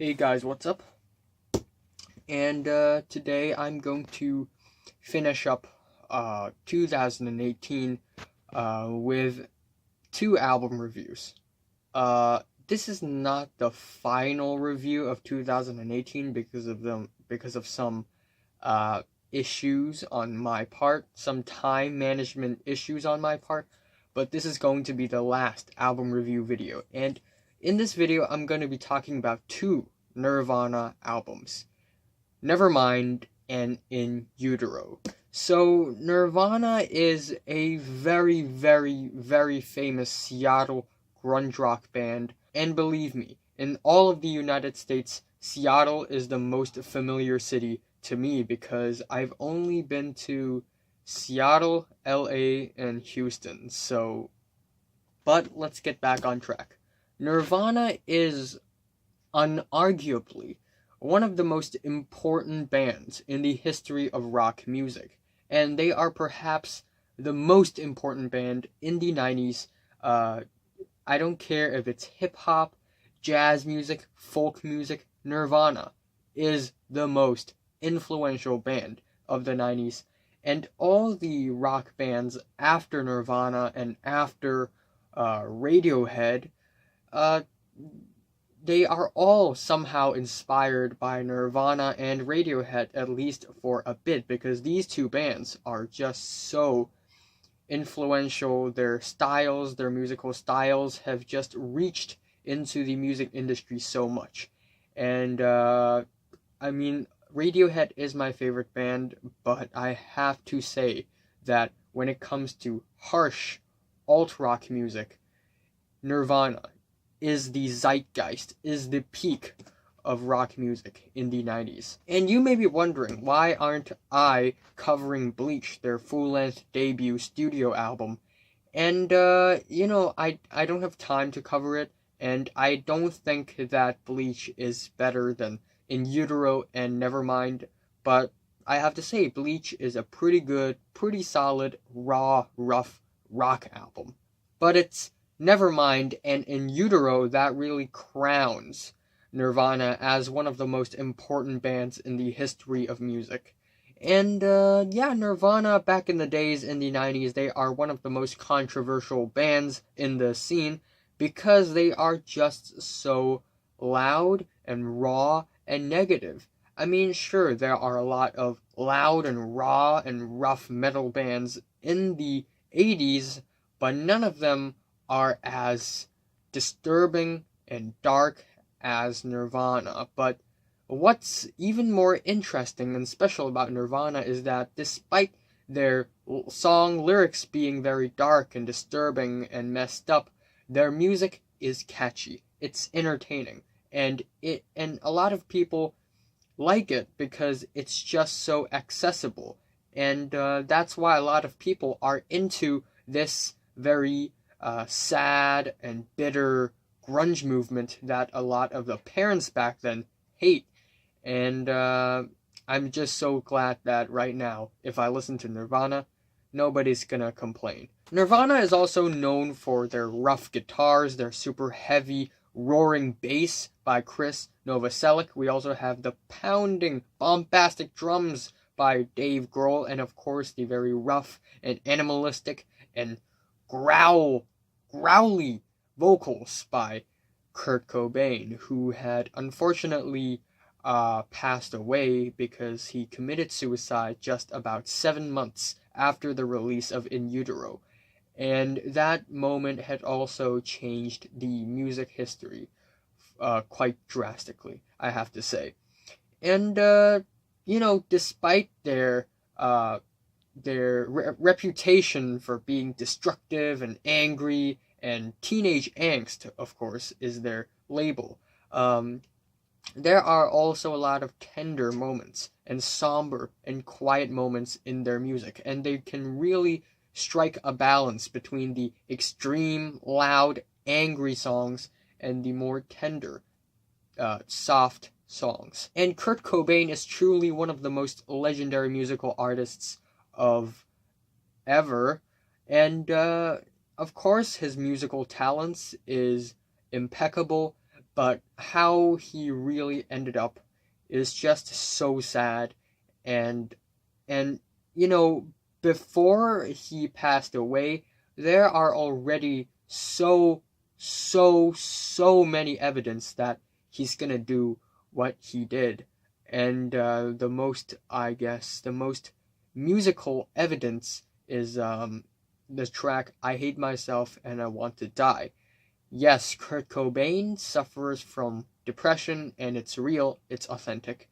Hey guys, what's up? And today I'm going to finish up 2018 with two album reviews. This is not the final review of 2018 because of some uh, issues on my part, some time management issues on my part, but this is going to be the last album review video. And in this video, I'm going to be talking about two Nirvana albums, Nevermind and In Utero. So, Nirvana is a very, very, very famous Seattle grunge rock band, and believe me, in all of the United States, Seattle is the most familiar city to me because I've only been to Seattle, LA, and Houston. But let's get back on track. Nirvana is unarguably one of the most important bands in the history of rock music, and they are perhaps the most important band in the 90s. I don't care if it's hip-hop, jazz music, folk music, Nirvana is the most influential band of the 90s, and all the rock bands after Nirvana and after Radiohead, uh, they are all somehow inspired by Nirvana and Radiohead, at least for a bit, because these two bands are just so influential. Their styles, their musical styles, have just reached into the music industry so much. And, Radiohead is my favorite band, but I have to say that when it comes to harsh alt-rock music, Nirvana is the zeitgeist, is the peak of rock music in the 90s. And you may be wondering, why aren't I covering Bleach, their full-length debut studio album? And, I don't have time to cover it, and I don't think that Bleach is better than In Utero and Nevermind, but I have to say, Bleach is a pretty good, pretty solid, raw, rough rock album. But it's Nevermind and In Utero that really crowns Nirvana as one of the most important bands in the history of music. And Nirvana back in the days in the 90s, they are one of the most controversial bands in the scene because they are just so loud and raw and negative. I mean, sure, there are a lot of loud and raw and rough metal bands in the 80s, but none of them are as disturbing and dark as Nirvana. But what's even more interesting and special about Nirvana is that despite their song lyrics being very dark and disturbing and messed up, their music is catchy. It's entertaining. And a lot of people like it because it's just so accessible. And that's why a lot of people are into this very sad and bitter grunge movement that a lot of the parents back then hate. And I'm just so glad that right now, if I listen to Nirvana, nobody's gonna complain. Nirvana is also known for their rough guitars, their super heavy roaring bass by Chris Novoselic. We also have the pounding, bombastic drums by Dave Grohl, and of course the very rough and animalistic and growly vocals by Kurt Cobain, who had unfortunately passed away because he committed suicide just about 7 months after the release of In Utero. And that moment had also changed the music history quite drastically, I have to say. And, despite their reputation for being destructive and angry, and teenage angst, of course, is their label. There are also a lot of tender moments and somber and quiet moments in their music, and they can really strike a balance between the extreme, loud, angry songs and the more tender, soft songs. And Kurt Cobain is truly one of the most legendary musical artists of ever, and of course his musical talents is impeccable, but how he really ended up is just so sad. And you know, before he passed away, there are already so many evidence that he's gonna do what he did. And the most musical evidence is the track I Hate Myself and I Want to Die. Yes, Kurt Cobain suffers from depression, and it's real, it's authentic,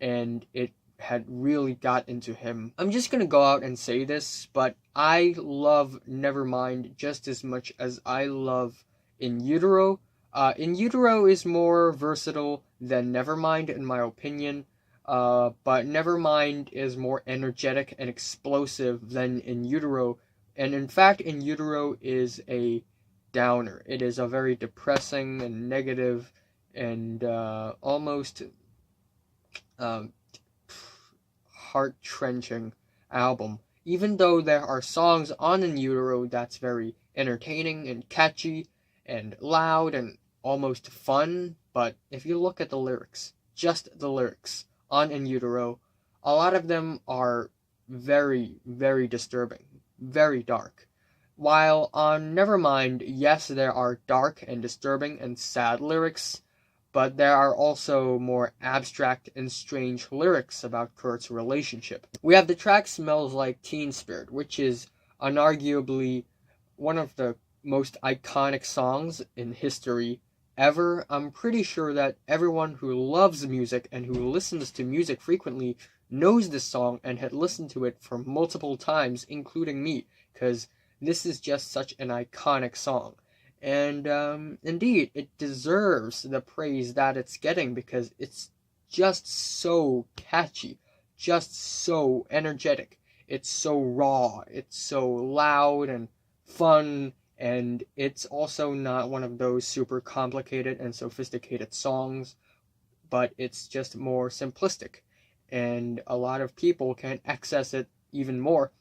and it had really got into him. I'm just gonna go out and say this, but I love Nevermind just as much as I love In Utero. In Utero is more versatile than Nevermind, in my opinion, but Nevermind is more energetic and explosive than In Utero, and in fact, In Utero is a downer. It is a very depressing and negative and almost heart-trenching album. Even though there are songs on In Utero that's very entertaining and catchy and loud and almost fun, but if you look at the lyrics, just the lyrics on In Utero, a lot of them are very, very disturbing, very dark. While on Nevermind, yes, there are dark and disturbing and sad lyrics, but there are also more abstract and strange lyrics about Kurt's relationship. We have the track Smells Like Teen Spirit, which is unarguably one of the most iconic songs in history ever. I'm pretty sure that everyone who loves music and who listens to music frequently knows this song and had listened to it for multiple times, including me, because this is just such an iconic song. And indeed, it deserves the praise that it's getting because it's just so catchy, just so energetic. It's so raw, it's so loud and fun, and it's also not one of those super complicated and sophisticated songs, but it's just more simplistic, and a lot of people can access it even more.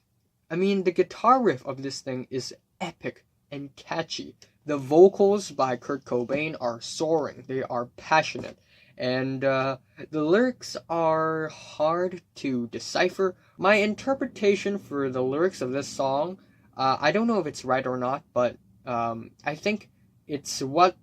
I mean, the guitar riff of this thing is epic and catchy. The vocals by Kurt Cobain are soaring, they are passionate, and the lyrics are hard to decipher. My interpretation for the lyrics of this song, I don't know if it's right or not, but I think it's what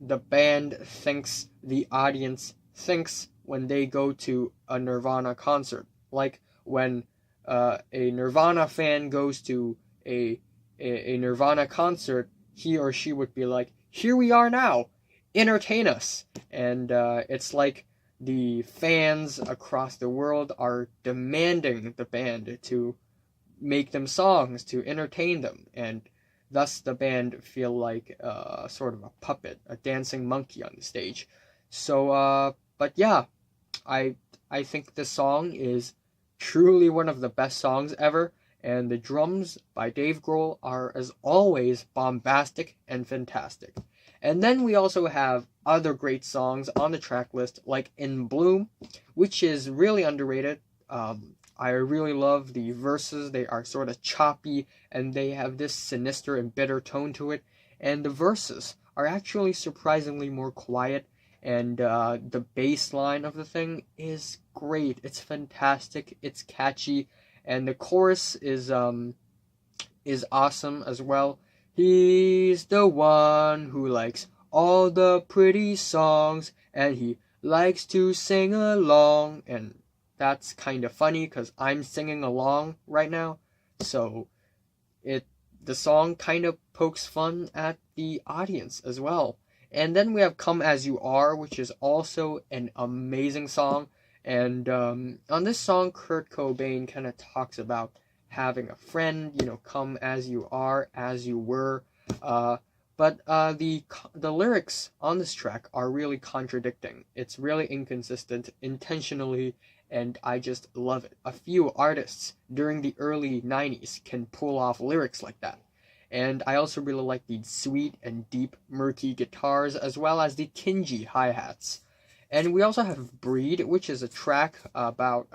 the band thinks the audience thinks when they go to a Nirvana concert. Like when a Nirvana fan goes to a Nirvana concert, he or she would be like, "Here we are now, entertain us." And it's like the fans across the world are demanding the band to make them songs to entertain them, and thus the band feel like sort of a puppet, a dancing monkey on the stage. So, but yeah, I think this song is truly one of the best songs ever, and the drums by Dave Grohl are, as always, bombastic and fantastic. And then we also have other great songs on the track list, like In Bloom, which is really underrated. I really love the verses. They are sort of choppy, and they have this sinister and bitter tone to it. And the verses are actually surprisingly more quiet, and the bass line of the thing is great. It's fantastic. It's catchy, and the chorus is awesome as well. He's the one who likes all the pretty songs, and he likes to sing along, and that's kind of funny because I'm singing along right now, so the song kind of pokes fun at the audience as well. And then we have Come As You Are, which is also an amazing song. And on this song, Kurt Cobain kind of talks about having a friend, come as you are, as you were. But the lyrics on this track are really contradicting. It's really inconsistent, intentionally, and I just love it. A few artists during the early 90s can pull off lyrics like that. And I also really like the sweet and deep, murky guitars, as well as the tingy hi-hats. And we also have Breed, which is a track about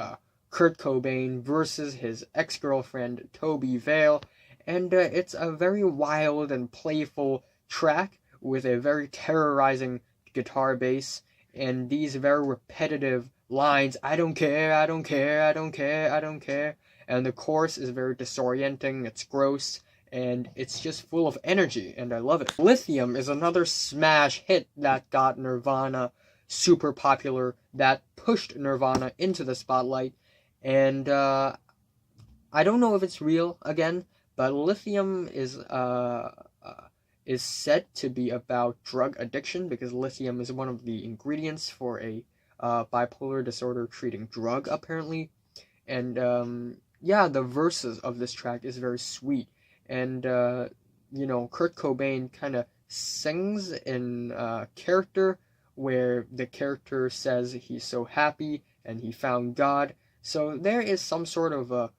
Kurt Cobain versus his ex-girlfriend, Toby Vale. And it's a very wild and playful track with a very terrorizing guitar bass, and these very repetitive lines, I don't care, I don't care, I don't care, I don't care. And the chorus is very disorienting, it's gross, and it's just full of energy, and I love it. Lithium is another smash hit that got Nirvana super popular, that pushed Nirvana into the spotlight, and I don't know if it's real again, but Lithium is said to be about drug addiction, because lithium is one of the ingredients for a bipolar disorder treating drug, apparently. And yeah, the verses of this track is very sweet, and Kurt Cobain kind of sings in character, where the character says he's so happy and he found God. So there is some sort of a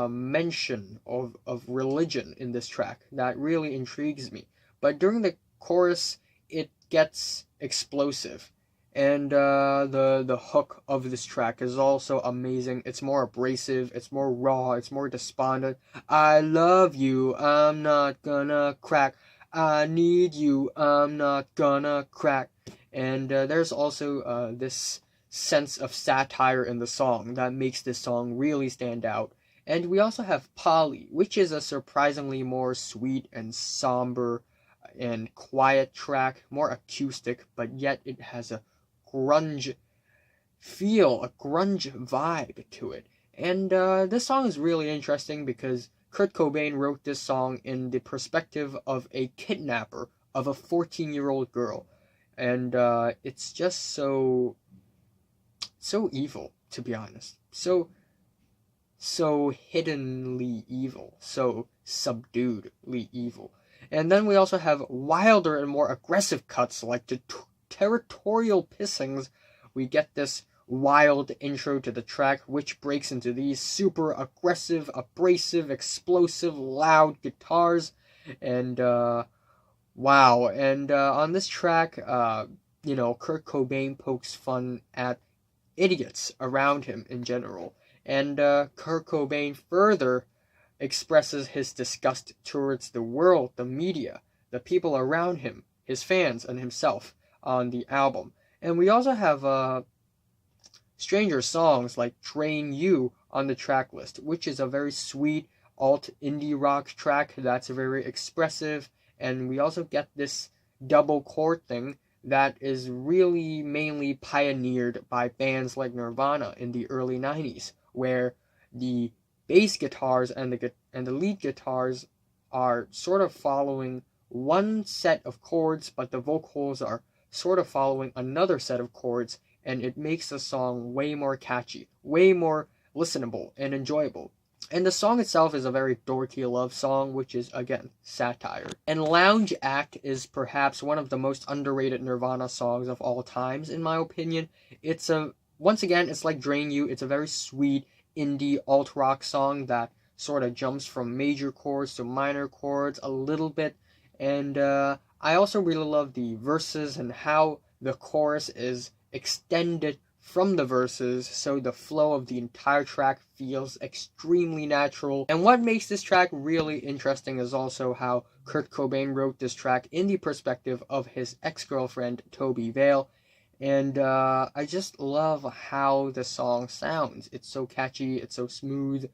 mention of religion in this track that really intrigues me. But during the chorus, it gets explosive. And the hook of this track is also amazing. It's more abrasive, it's more raw, it's more despondent. I love you, I'm not gonna crack. I need you, I'm not gonna crack. And there's also this sense of satire in the song that makes this song really stand out. And we also have Polly, which is a surprisingly more sweet and somber and quiet track, more acoustic, but yet it has a grunge feel, a grunge vibe to it. And this song is really interesting because Kurt Cobain wrote this song in the perspective of a kidnapper of a 14-year-old girl. And it's just so evil, to be honest. So hiddenly evil, so subduedly evil. And then we also have wilder and more aggressive cuts, like the territorial pissings. We get this wild intro to the track, which breaks into these super aggressive, abrasive, explosive, loud guitars. And wow. And on this track, Kurt Cobain pokes fun at idiots around him in general. And Kurt Cobain further expresses his disgust towards the world, the media, the people around him, his fans, and himself on the album. And we also have stranger songs like Drain You on the track list, which is a very sweet alt indie rock track that's very expressive. And we also get this double chord thing that is really mainly pioneered by bands like Nirvana in the early 90s, where the bass guitars and the lead guitars are sort of following one set of chords, but the vocals are sort of following another set of chords, and it makes the song way more catchy, way more listenable and enjoyable. And the song itself is a very dorky love song, which is, again, satire. And Lounge Act is perhaps one of the most underrated Nirvana songs of all times, in my opinion. Once again, it's like Drain You. It's a very sweet indie alt-rock song that sort of jumps from major chords to minor chords a little bit. And I also really love the verses and how the chorus is extended from the verses, so the flow of the entire track feels extremely natural. And what makes this track really interesting is also how Kurt Cobain wrote this track in the perspective of his ex-girlfriend, Toby Vale. And I just love how the song sounds. It's so catchy, it's so smooth,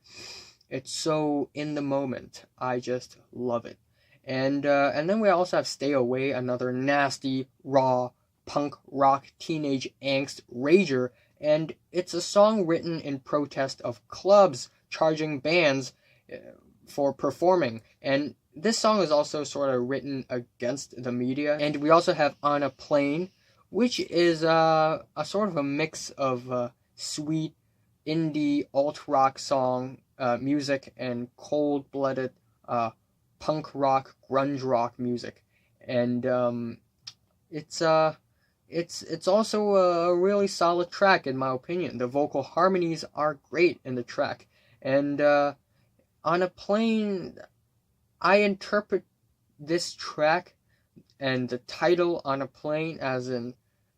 it's so in the moment. I just love it. And then we also have Stay Away, another nasty, raw, punk rock teenage angst rager, and it's a song written in protest of clubs charging bands for performing. And this song is also sort of written against the media. And we also have On a Plane, which is a sort of a mix of sweet indie alt-rock song music and cold-blooded punk rock, grunge rock music. And it's also a really solid track, in my opinion. The vocal harmonies are great in the track. And On a Plane, I interpret this track and the title On a Plane as in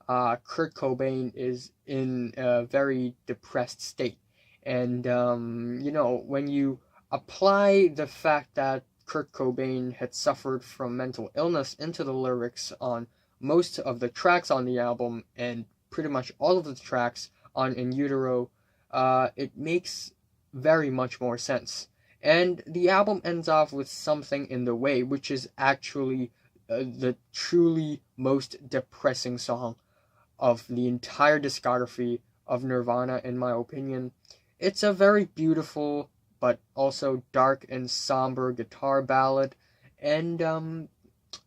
Kurt Cobain is in a very depressed state. And, when you apply the fact that Kurt Cobain had suffered from mental illness into the lyrics on most of the tracks on the album, and pretty much all of the tracks on In Utero, it makes very much more sense. And the album ends off with Something in the Way, which is actually the truly most depressing song of the entire discography of Nirvana, in my opinion. It's a very beautiful but also dark and somber guitar ballad, and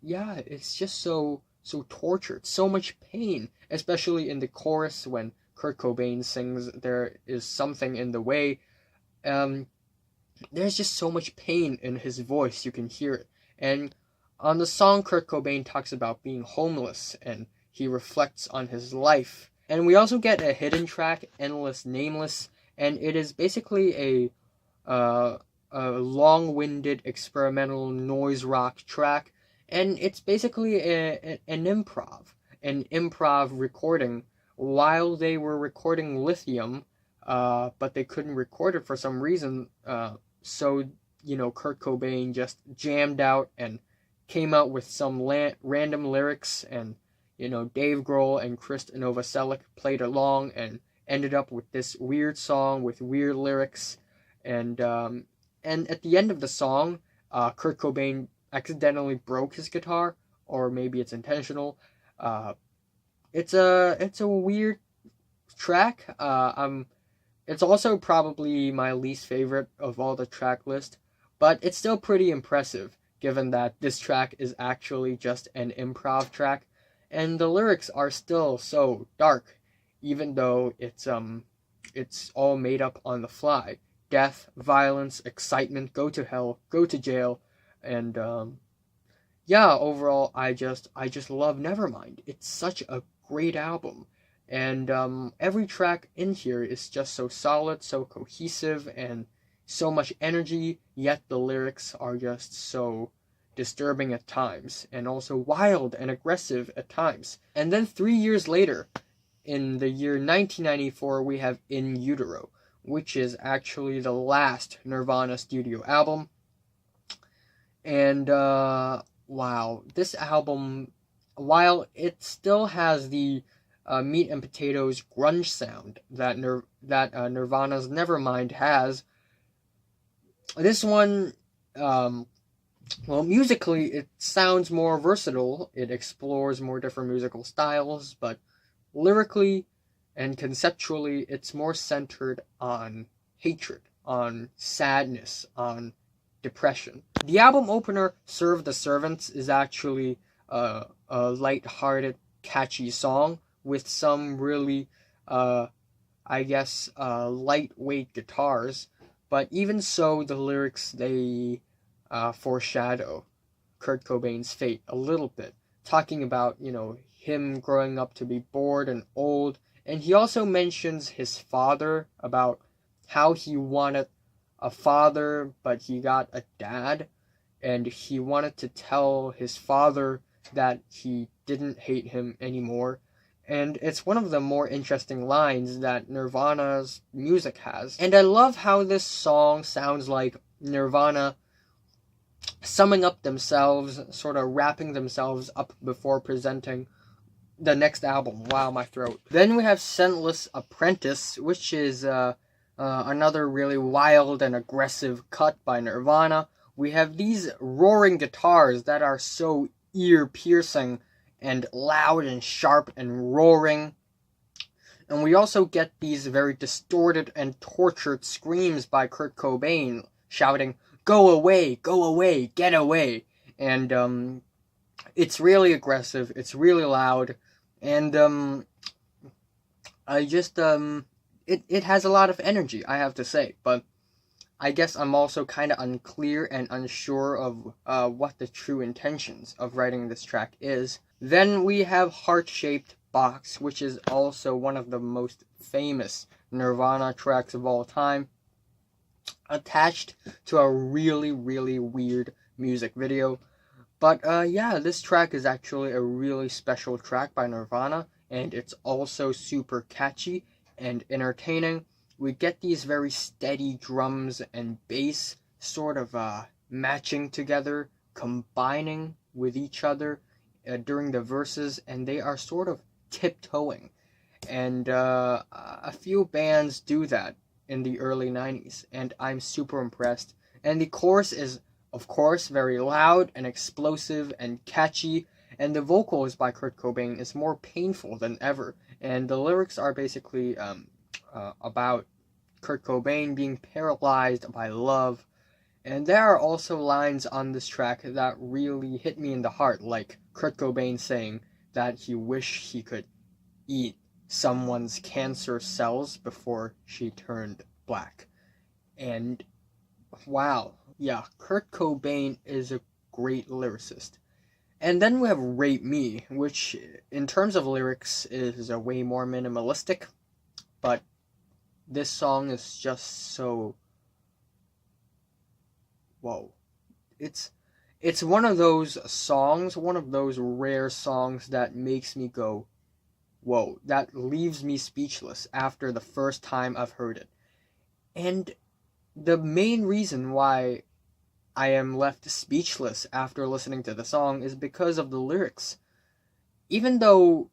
yeah, it's just so tortured, so much pain, especially in the chorus when Kurt Cobain sings "There is something in the way." There's just so much pain in his voice, you can hear it. And on the song, Kurt Cobain talks about being homeless, and he reflects on his life. And we also get a hidden track, Endless Nameless, and it is basically a long-winded experimental noise rock track, and it's basically an improv recording while they were recording Lithium, but they couldn't record it for some reason, so, Kurt Cobain just jammed out and came out with some random lyrics, and, Dave Grohl and Chris Novoselic played along and ended up with this weird song with weird lyrics, and at the end of the song, Kurt Cobain accidentally broke his guitar, or maybe it's intentional. It's a weird track. It's also probably my least favorite of all the track list, but it's still pretty impressive, given that this track is actually just an improv track, and the lyrics are still so dark, even though it's all made up on the fly. Death, violence, excitement, go to hell, go to jail, and yeah, overall, I just love Nevermind. It's such a great album. And every track in here is just so solid, so cohesive, and so much energy, yet the lyrics are just so disturbing at times, and also wild and aggressive at times. And then 3 years later, in the year 1994, we have In Utero, which is actually the last Nirvana studio album. And wow, this album, while it still has the meat and potatoes grunge sound that Nirvana's Nevermind has, this one, well, musically it sounds more versatile. It explores more different musical styles, but lyrically and conceptually it's more centered on hatred, on sadness, on depression. The album opener, Serve the Servants, is actually a light-hearted, catchy song with some really, lightweight guitars. But even so, the lyrics, they foreshadow Kurt Cobain's fate a little bit, talking about, him growing up to be bored and old. And he also mentions his father, about how he wanted a father, but he got a dad, and he wanted to tell his father that he didn't hate him anymore. And it's one of the more interesting lines that Nirvana's music has. And I love how this song sounds like Nirvana summing up themselves, sort of wrapping themselves up before presenting the next album. Wow, my throat. Then we have Scentless Apprentice, which is another really wild and aggressive cut by Nirvana. We have these roaring guitars that are so ear-piercing and loud and sharp and roaring. And we also get these very distorted and tortured screams by Kurt Cobain, shouting, go away, get away. And it's really aggressive, it's really loud, and it has a lot of energy, I have to say. But I guess I'm also kind of unclear and unsure of what the true intentions of writing this track is. Then we have Heart-Shaped Box, which is also one of the most famous Nirvana tracks of all time, attached to a really, really weird music video. But yeah, this track is actually a really special track by Nirvana, and it's also super catchy and entertaining. We get these very steady drums and bass sort of matching together, combining with each other during the verses, and they are sort of tiptoeing. And a few bands do that in the early 90s, and I'm super impressed. And the chorus is, of course, very loud and explosive and catchy, and the vocals by Kurt Cobain is more painful than ever. And the lyrics are basically about Kurt Cobain being paralyzed by love. And there are also lines on this track that really hit me in the heart, like Kurt Cobain saying that he wished he could eat someone's cancer cells before she turned black. And wow, yeah, Kurt Cobain is a great lyricist. And then we have Rape Me, which in terms of lyrics is a way more minimalistic, but this song is just so, whoa. It's one of those songs, one of those rare songs that makes me go, whoa, that leaves me speechless after the first time I've heard it. And the main reason why I am left speechless after listening to the song is because of the lyrics. Even though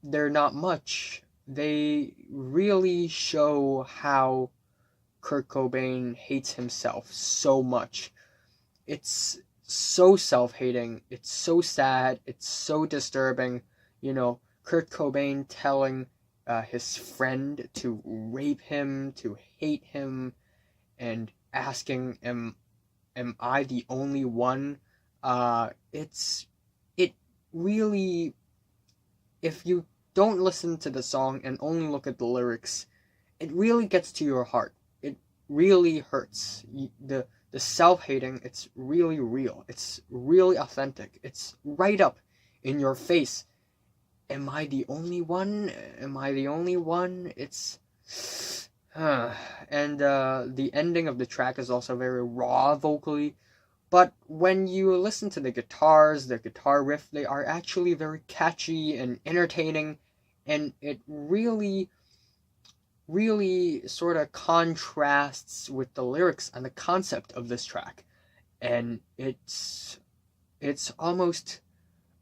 they're not much, they really show how Kurt Cobain hates himself so much. It's so self-hating, it's so sad, it's so disturbing. Kurt Cobain telling his friend to rape him, to hate him, and asking, am I the only one? It really, if you don't listen to the song and only look at the lyrics, it really gets to your heart. It really hurts. The self-hating, it's really real. It's really authentic. It's right up in your face. Am I the only one? Am I the only one? It's... And the ending of the track is also very raw vocally. But when you listen to the guitars, the guitar riff, they are actually very catchy and entertaining. And it really, really sort of contrasts with the lyrics and the concept of this track. And it's almost...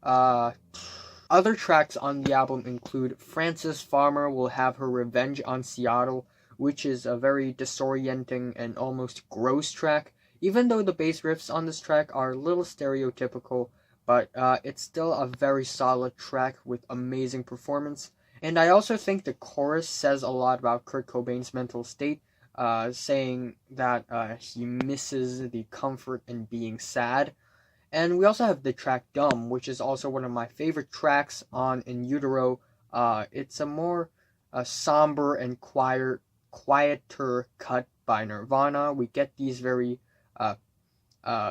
Other tracks on the album include Frances Farmer Will Have Her Revenge on Seattle, which is a very disorienting and almost gross track, even though the bass riffs on this track are a little stereotypical, but it's still a very solid track with amazing performance. And I also think the chorus says a lot about Kurt Cobain's mental state, saying that he misses the comfort in being sad. And we also have the track Dumb, which is also one of my favorite tracks on In Utero. It's a more somber and quieter cut by Nirvana. We get these very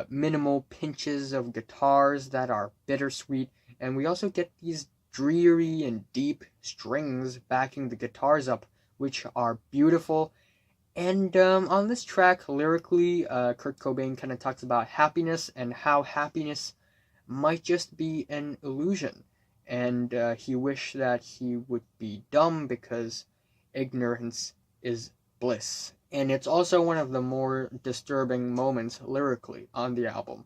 minimal pinches of guitars that are bittersweet, and we also get these dreary and deep strings backing the guitars up, which are beautiful. And on this track, lyrically, Kurt Cobain kind of talks about happiness and how happiness might just be an illusion. And he wished that he would be dumb because ignorance is bliss. And it's also one of the more disturbing moments lyrically on the album.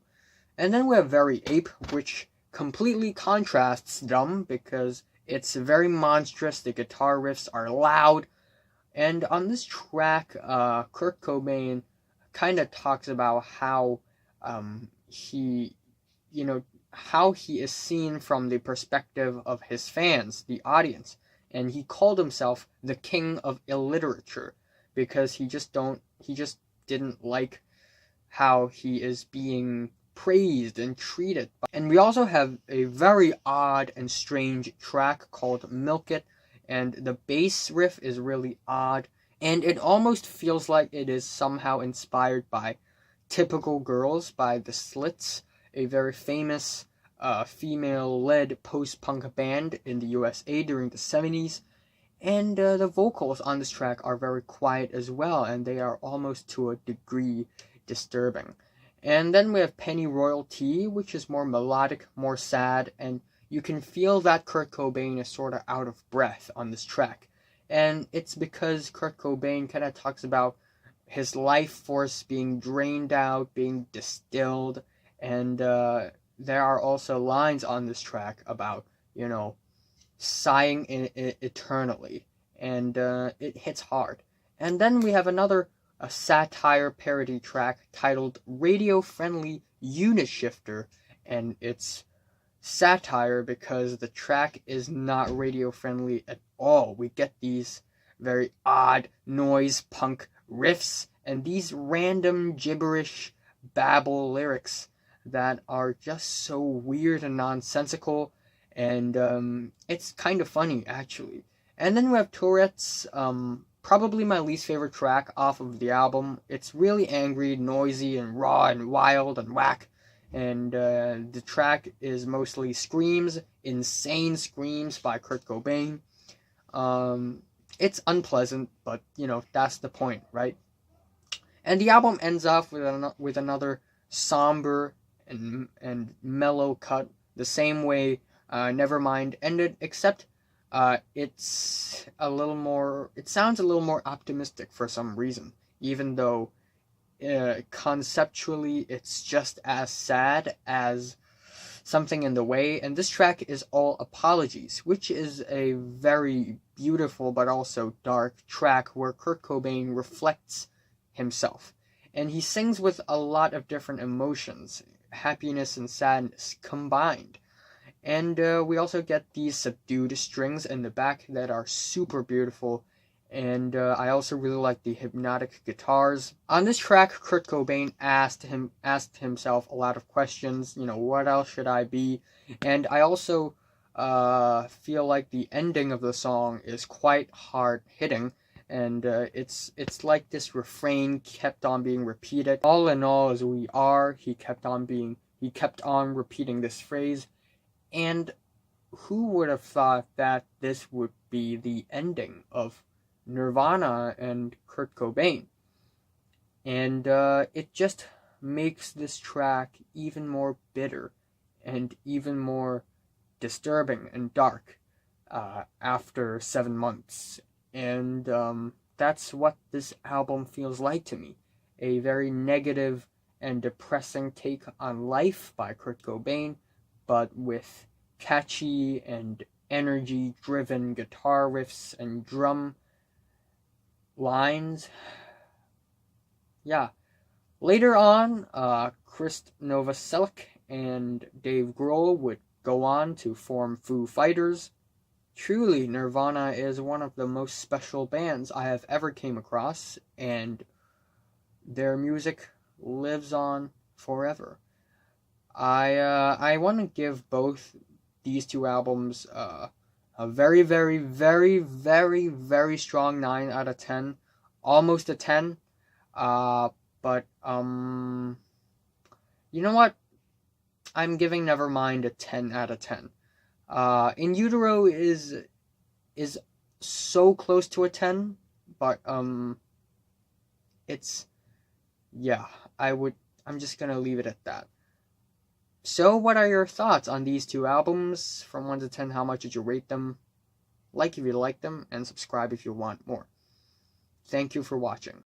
And then we have Very Ape, which completely contrasts Dumb because it's very monstrous, the guitar riffs are loud. And on this track, Kurt Cobain kind of talks about how he is seen from the perspective of his fans, the audience. And he called himself the king of illiterature because he just didn't like how he is being praised and treated. And we also have a very odd and strange track called Milk It. And the bass riff is really odd, and it almost feels like it is somehow inspired by Typical Girls by The Slits, a very famous female-led post-punk band in the USA during the 70s. And the vocals on this track are very quiet as well, and they are almost to a degree disturbing. And then we have Pennyroyal, which is more melodic, more sad, and you can feel that Kurt Cobain is sort of out of breath on this track. And it's because Kurt Cobain kind of talks about his life force being drained out, being distilled, and there are also lines on this track about, sighing eternally, and it hits hard. And then we have a satire parody track titled Radio Friendly Unit Shifter, and it's satire because the track is not radio friendly at all. We get these very odd noise punk riffs and these random gibberish babble lyrics that are just so weird and nonsensical, and it's kind of funny actually. And then we have Tourette's, probably my least favorite track off of the album. It's really angry, noisy, and raw, and wild, and whack. And the track is mostly screams, insane screams by Kurt Cobain. It's unpleasant, but that's the point, right? And the album ends off with another somber and mellow cut, the same way Nevermind ended, except it's a little more. It sounds a little more optimistic for some reason, even though conceptually it's just as sad as Something in the Way. And this track is all apologies, which is a very beautiful but also dark track where Kurt Cobain reflects himself, and he sings with a lot of different emotions, happiness and sadness combined. And we also get these subdued strings in the back that are super beautiful. And I also really like the hypnotic guitars. On this track, Kurt Cobain asked himself a lot of questions. What else should I be? And I also feel like the ending of the song is quite hard hitting. And it's like this refrain kept on being repeated. All in all, as we are, he kept on repeating this phrase. And who would have thought that this would be the ending of Nirvana and Kurt Cobain? And it just makes this track even more bitter and even more disturbing and dark after 7 months. And that's what this album feels like to me. A very negative and depressing take on life by Kurt Cobain, but with catchy and energy-driven guitar riffs and drum lines. Yeah. Later on, Krist Novoselic and Dave Grohl would go on to form Foo Fighters. Truly, Nirvana is one of the most special bands I have ever came across, and their music lives on forever. I want to give both these two albums a very, very, very, very, very strong 9 out of 10, almost a 10. But you know what? I'm giving Nevermind a 10 out of 10. In Utero is so close to a 10, but it's, yeah, I'm just gonna leave it at that. So what are your thoughts on these two albums? From 1 to 10, how much did you rate them? Like if you like them, and subscribe if you want more. Thank you for watching.